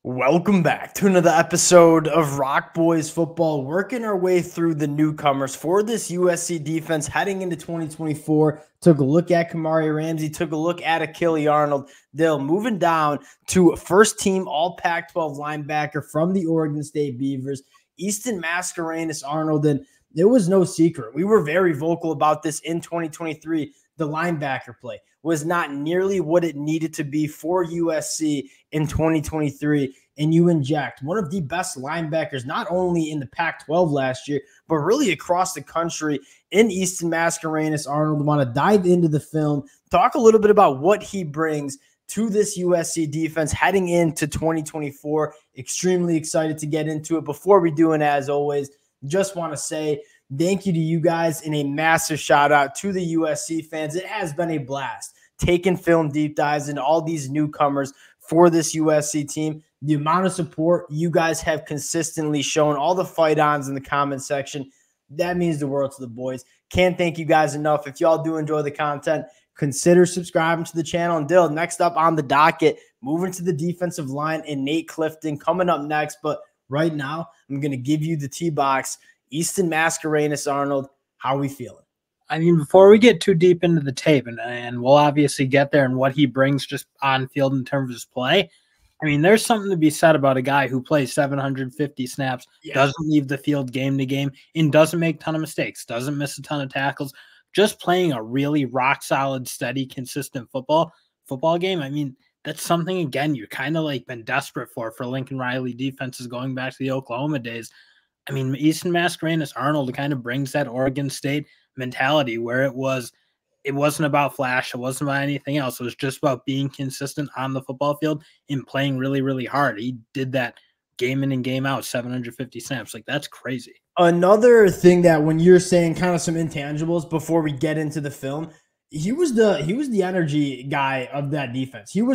Welcome back to another episode of Rock Boys Football, working our way through the newcomers for this USC defense heading into 2024. Took a look at Kamari Ramsey, took a look at Achille Arnold. They're moving down to first team all Pac-12 linebacker from the Oregon State Beavers, Easton Mascarenas-Arnold. And it was no secret. We were very vocal about this in 2023. The linebacker play was not nearly what it needed to be for USC in 2023. And you inject one of the best linebackers, not only in the Pac-12 last year, but really across the country in Easton Mascarenas-Arnold. Want to dive into the film, talk a little bit about what he brings to this USC defense heading into 2024. Extremely excited to get into it. Before we do, and as always, just want to say thank you to you guys and a massive shout out to the USC fans. It has been a blast taking film deep dives into all these newcomers for this USC team. The amount of support you guys have consistently shown, all the fight-ons in the comment section, that means the world to the boys. Can't thank you guys enough. If y'all do enjoy the content, consider subscribing to the channel. And Dill, next up on the docket, moving to the defensive line and Nate Clifton coming up next. But right now, I'm going to give you the T-box. Easton Mascarenas-Arnold, how are we feeling? I mean, before we get too deep into the tape, and we'll obviously get there and what he brings just on field in terms of his play, I mean, there's something to be said about a guy who plays 750 snaps, doesn't leave the field game to game, and doesn't make a ton of mistakes, doesn't miss a ton of tackles, just playing a really rock-solid, steady, consistent football game. I mean, that's something, again, you're kind of like been desperate for Lincoln Riley defenses going back to the Oklahoma days. I mean, Easton Mascarenas-Arnold kind of brings that Oregon State mentality where it wasn't about flash. It wasn't about anything else. It was just about being consistent on the football field and playing really, really hard. He did that game in and game out, 750 snaps. Like, that's crazy. Another thing that when you're saying kind of some intangibles before we get into the film, he was the energy guy of that defense. You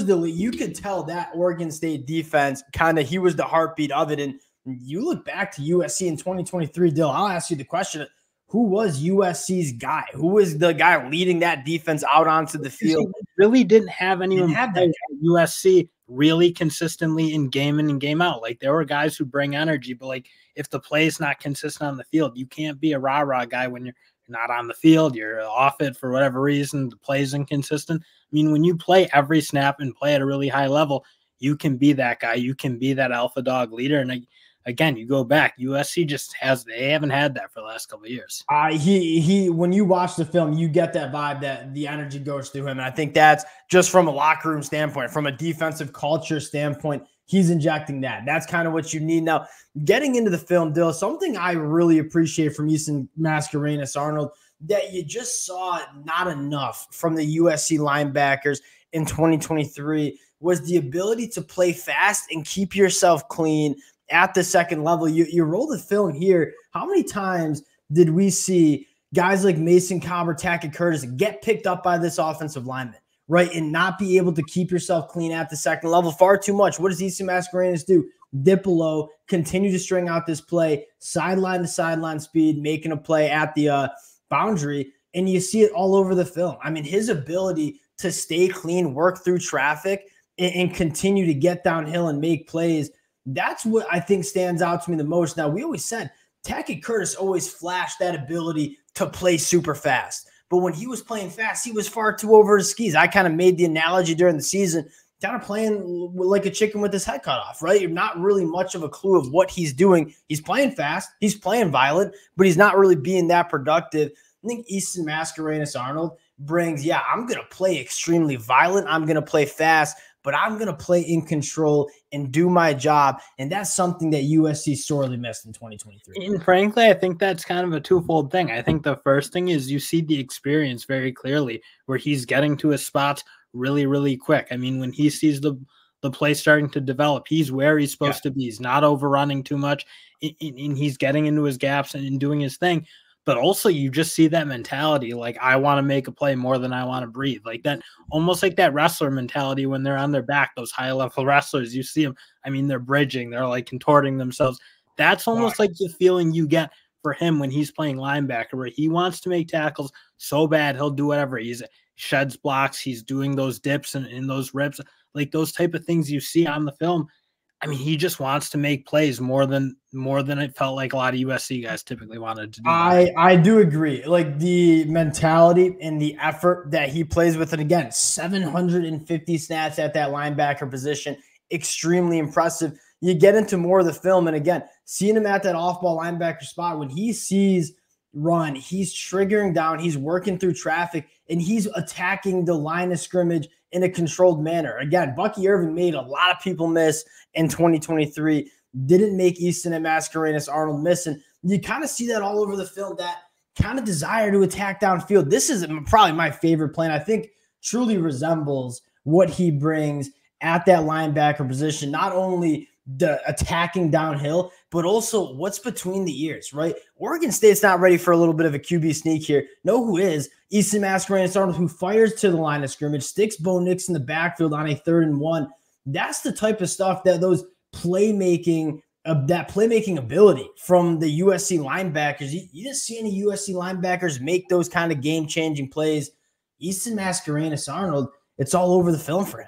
could tell that Oregon State defense he was the heartbeat of it. And you look back to USC in 2023, Dill, I'll ask you the question. Who was USC's guy? Who was the guy leading that defense out onto the field? Really didn't have anyone at USC really consistently in game in and game out. Like, there were guys who bring energy, but like, if the play is not consistent on the field, you can't be a rah-rah guy when you're not on the field. You're off it for whatever reason. The play is inconsistent. I mean, when you play every snap and play at a really high level, you can be that guy. You can be that alpha dog leader. And again, you go back, USC they haven't had that for the last couple of years. When you watch the film, you get that vibe that the energy goes through him. And I think that's just from a locker room standpoint, from a defensive culture standpoint, he's injecting that. That's kind of what you need. Now, getting into the film, Dill, something I really appreciate from Easton Mascarenas-Arnold that you just saw not enough from the USC linebackers in 2023 was the ability to play fast and keep yourself clean at the second level. You roll the film here. How many times did we see guys like Mason Cobb, Tackett Curtis get picked up by this offensive lineman, right, and not be able to keep yourself clean at the second level? Far too much. What does Easton Mascarenas do? Dip below, continue to string out this play, sideline to sideline speed, making a play at the boundary, and you see it all over the film. I mean, his ability to stay clean, work through traffic, and continue to get downhill and make plays, that's what I think stands out to me the most. Now, we always said Tackett Curtis always flashed that ability to play super fast. But when he was playing fast, he was far too over his skis. I kind of made the analogy during the season, kind of playing like a chicken with his head cut off, right? You're not really much of a clue of what he's doing. He's playing fast. He's playing violent, but he's not really being that productive. I think Easton Mascarenas-Arnold brings, I'm going to play extremely violent. I'm going to play fast, but I'm going to play in control and do my job. And that's something that USC sorely missed in 2023. And frankly, I think that's kind of a twofold thing. I think the first thing is you see the experience very clearly where he's getting to his spots really, really quick. I mean, when he sees the play starting to develop, he's where he's supposed to be. He's not overrunning too much, and he's getting into his gaps and doing his thing. But also you just see that mentality, like, I want to make a play more than I want to breathe. Like that, almost like that wrestler mentality when they're on their back, those high-level wrestlers, you see them, I mean, they're bridging, they're like contorting themselves. That's almost like the feeling you get for him when he's playing linebacker, where he wants to make tackles so bad, he'll do whatever. He's sheds blocks, he's doing those dips and those rips, like those type of things you see on the film. I mean, he just wants to make plays more than it felt like a lot of USC guys typically wanted to do. I do agree. Like the mentality and the effort that he plays with, and again, 750 snaps at that linebacker position, extremely impressive. You get into more of the film, and again, seeing him at that off-ball linebacker spot, when he sees run, he's triggering down, he's working through traffic, and he's attacking the line of scrimmage in a controlled manner. Again, Bucky Irving made a lot of people miss in 2023, didn't make Easton and Mascarenas-Arnold miss, and you kind of see that all over the film, that kind of desire to attack downfield. This is probably my favorite play, and I think truly resembles what he brings at that linebacker position, not only the attacking downhill, but also what's between the ears, right? Oregon State's not ready for a little bit of a QB sneak here. Know who is? Easton Mascarenas-Arnold, who fires to the line of scrimmage, sticks Bo Nix in the backfield on a 3rd and 1. That's the type of stuff that those playmaking ability from the USC linebackers. You didn't see any USC linebackers make those kind of game-changing plays. Easton Mascarenas-Arnold, it's all over the film for him.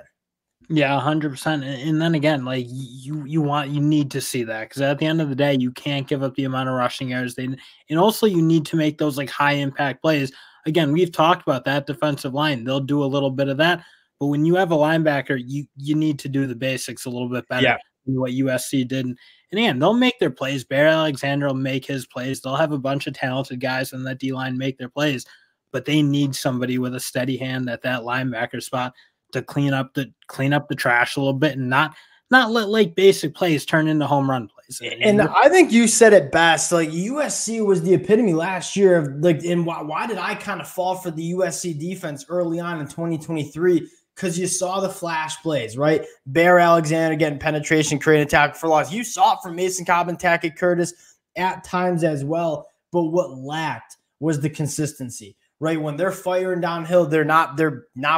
Yeah, 100%. And then again, like you need to see that, because at the end of the day, you can't give up the amount of rushing yards. And also you need to make those like high impact plays. Again, we've talked about that defensive line. They'll do a little bit of that, but when you have a linebacker, you need to do the basics a little bit better than what USC did. And again, they'll make their plays. Bear Alexander will make his plays. They'll have a bunch of talented guys in that D-line make their plays, but they need somebody with a steady hand at that linebacker spot to clean up the trash a little bit, and not let like basic plays turn into home run plays. And I think you said it best. Like USC was the epitome last year of like, and why did I kind of fall for the USC defense early on in 2023? Because you saw the flash plays, right? Bear Alexander getting penetration, creating a tackle for loss. You saw it from Mason Cobb and Tackett Curtis at times as well. But what lacked was the consistency. Right, when they're firing downhill, they're not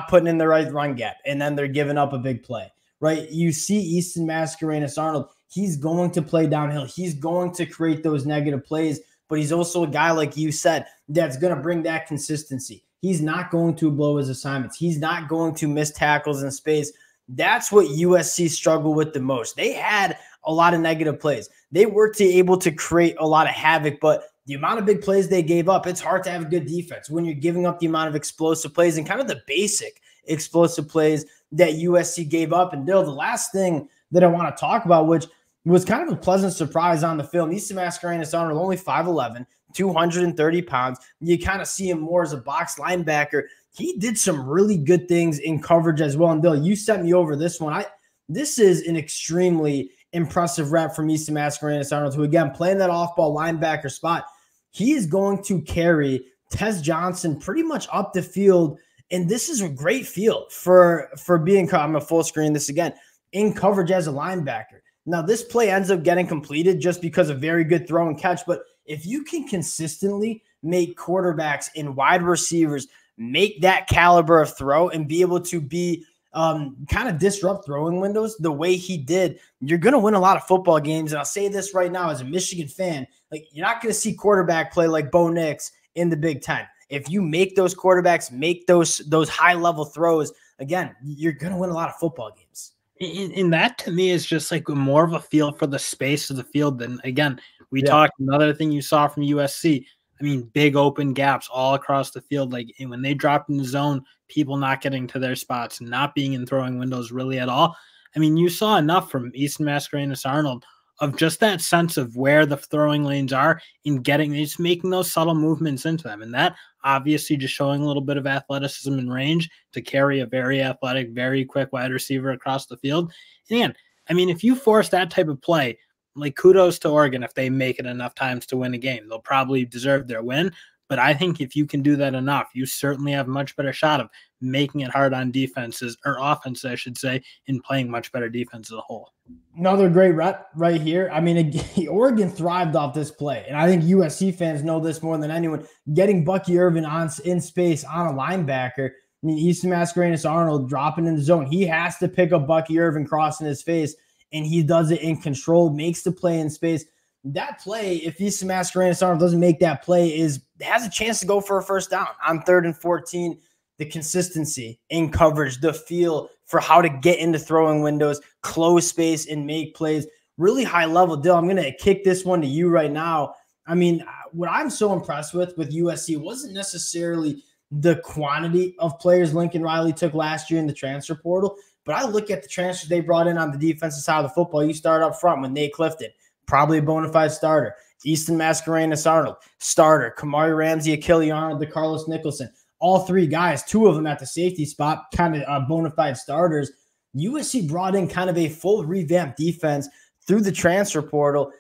putting in the right run gap, and then they're giving up a big play. Right, you see Easton Mascarenas-Arnold, he's going to play downhill, he's going to create those negative plays, but he's also a guy, like you said, that's going to bring that consistency. He's not going to blow his assignments. He's not going to miss tackles in space. That's what USC struggled with the most. They had a lot of negative plays. They were able to create a lot of havoc, but the amount of big plays they gave up, it's hard to have a good defense when you're giving up the amount of explosive plays and kind of the basic explosive plays that USC gave up. And Bill, the last thing that I want to talk about, which was kind of a pleasant surprise on the film, Easton Mascarenas-Arnold, only 5'11", 230 pounds. You kind of see him more as a box linebacker. He did some really good things in coverage as well. And Bill, you sent me over this one. This is an extremely impressive rep from Easton Mascarenas-Arnold, who again, playing that off-ball linebacker spot. He is going to carry Tez Johnson pretty much up the field, and this is a great field for being – I'm going to full screen this again – in coverage as a linebacker. Now, this play ends up getting completed just because of very good throw and catch, but if you can consistently make quarterbacks and wide receivers make that caliber of throw and be able to be kind of disrupt throwing windows the way he did, you're going to win a lot of football games. And I'll say this right now as a Michigan fan, like you're not going to see quarterback play like Bo Nix in the Big Ten. If you make those quarterbacks make those high-level throws, again, you're going to win a lot of football games. And that to me is just like more of a feel for the space of the field than, again, we talked, another thing you saw from USC. I mean, big open gaps all across the field. Like when they dropped in the zone, people not getting to their spots, not being in throwing windows really at all. I mean, you saw enough from Easton Mascarenas-Arnold of just that sense of where the throwing lanes are and just making those subtle movements into them. And that obviously just showing a little bit of athleticism and range to carry a very athletic, very quick wide receiver across the field. And I mean, if you force that type of play, like kudos to Oregon if they make it enough times to win a game. They'll probably deserve their win. But I think if you can do that enough, you certainly have a much better shot of making it hard on defenses, or offense, I should say, and playing much better defense as a whole. Another great rep right here. I mean, Oregon thrived off this play. And I think USC fans know this more than anyone. Getting Bucky Irving in space on a linebacker. I mean, Easton Mascarenas-Arnold dropping in the zone. He has to pick up Bucky Irving crossing his face, and he does it in control, makes the play in space. That play, if Easton Mascarenas-Arnold doesn't make that play, has a chance to go for a first down on 3rd and 14. the consistency in coverage, the feel for how to get into throwing windows, close space, and make plays. Really high level. Dill, I'm going to kick this one to you right now. I mean, what I'm so impressed with USC wasn't necessarily the quantity of players Lincoln Riley took last year in the transfer portal, but I look at the transfers they brought in on the defensive side of the football. You start up front with Nate Clifton, probably a bona fide starter. Easton Mascarenas-Arnold, starter. Kamari Ramsey, Achille Arnold, DeCarlos Nicholson. All three guys, two of them at the safety spot, kind of bona fide starters. USC brought in kind of a full revamped defense through the transfer portal.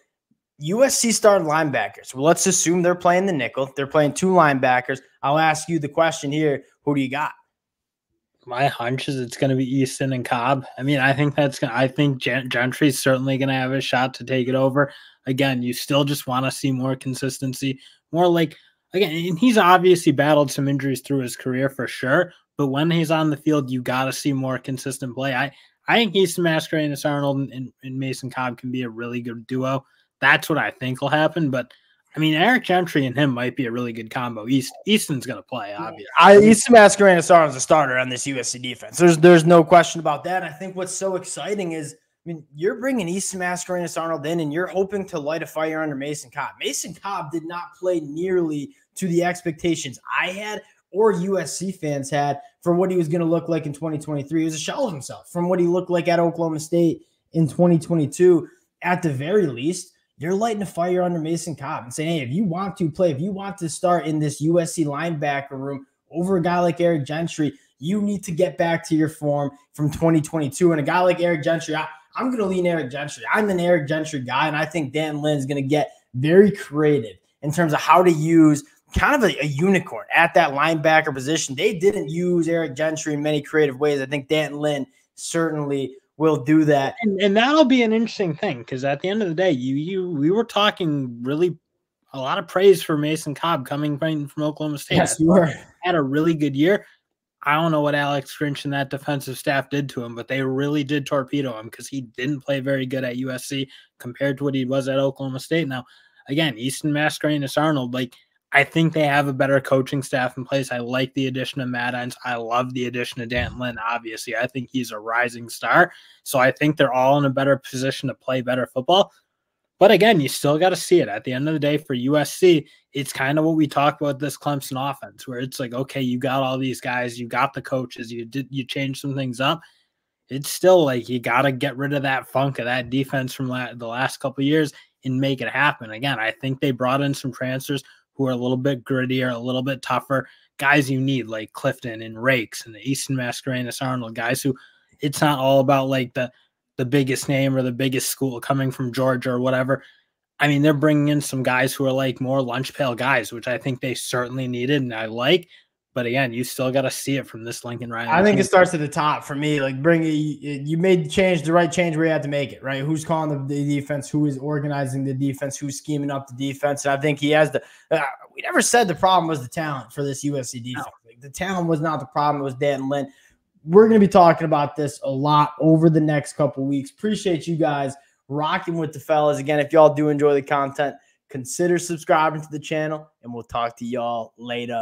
USC started linebackers. Well, let's assume they're playing the nickel. They're playing two linebackers. I'll ask you the question here. Who do you got? My hunch is it's going to be Easton and Cobb. I mean, I think Gentry's certainly going to have a shot to take it over. Again, you still just want to see more consistency, more like, again, and he's obviously battled some injuries through his career for sure, but when he's on the field, you got to see more consistent play. I think Easton Mascarenas-Arnold and Mason Cobb can be a really good duo. That's what I think will happen. But, I mean, Eric Gentry and him might be a really good combo. Easton's going to play, obviously. Easton Mascarenas-Arnold's a starter on this USC defense. There's no question about that. I think what's so exciting is, I mean, you're bringing Easton Mascarenas-Arnold in, and you're hoping to light a fire under Mason Cobb. Mason Cobb did not play nearly to the expectations I had or USC fans had for what he was going to look like in 2023. He was a shell of himself from what he looked like at Oklahoma State in 2022. At the very least, you're lighting a fire under Mason Cobb and saying, hey, if you want to play, if you want to start in this USC linebacker room over a guy like Eric Gentry, you need to get back to your form from 2022. And a guy like Eric Gentry, I'm going to lean Eric Gentry. I'm an Eric Gentry guy, and I think Dan Lynn is going to get very creative in terms of how to use kind of a unicorn at that linebacker position. They didn't use Eric Gentry in many creative ways. I think Dan Lynn certainly will do that. And that'll be an interesting thing because at the end of the day, we were talking really a lot of praise for Mason Cobb coming from Oklahoma State. Yes, you were. Had a really good year. I don't know what Alex Grinch and that defensive staff did to him, but they really did torpedo him because he didn't play very good at USC compared to what he was at Oklahoma State. Now, again, Easton Mascarenas-Arnold, like, I think they have a better coaching staff in place. I like the addition of Matt Hines. I love the addition of Dan Lynn, obviously. I think he's a rising star. So I think they're all in a better position to play better football. But again, you still got to see it. At the end of the day, for USC, it's kind of what we talk about this Clemson offense, where it's like, okay, you got all these guys, you got the coaches, you changed some things up. It's still like you got to get rid of that funk of that defense from the last couple of years and make it happen. Again, I think they brought in some transfers who are a little bit grittier, a little bit tougher, guys you need like Clifton and Rakes and the Easton Mascarenas-Arnold, guys who it's not all about like the biggest name or the biggest school coming from Georgia or whatever. I mean, they're bringing in some guys who are like more lunch pail guys, which I think they certainly needed and I like. But again, you still got to see it from this Lincoln Riley. I think it starts at the top for me. Like, you made the right change where you had to make it, right? Who's calling the defense? Who is organizing the defense? Who's scheming up the defense? And I think he has we never said the problem was the talent for this USC defense. No. Like, the talent was not the problem. It was Dan Lynn. We're going to be talking about this a lot over the next couple of weeks. Appreciate you guys rocking with the fellas. Again, if y'all do enjoy the content, consider subscribing to the channel, and we'll talk to y'all later.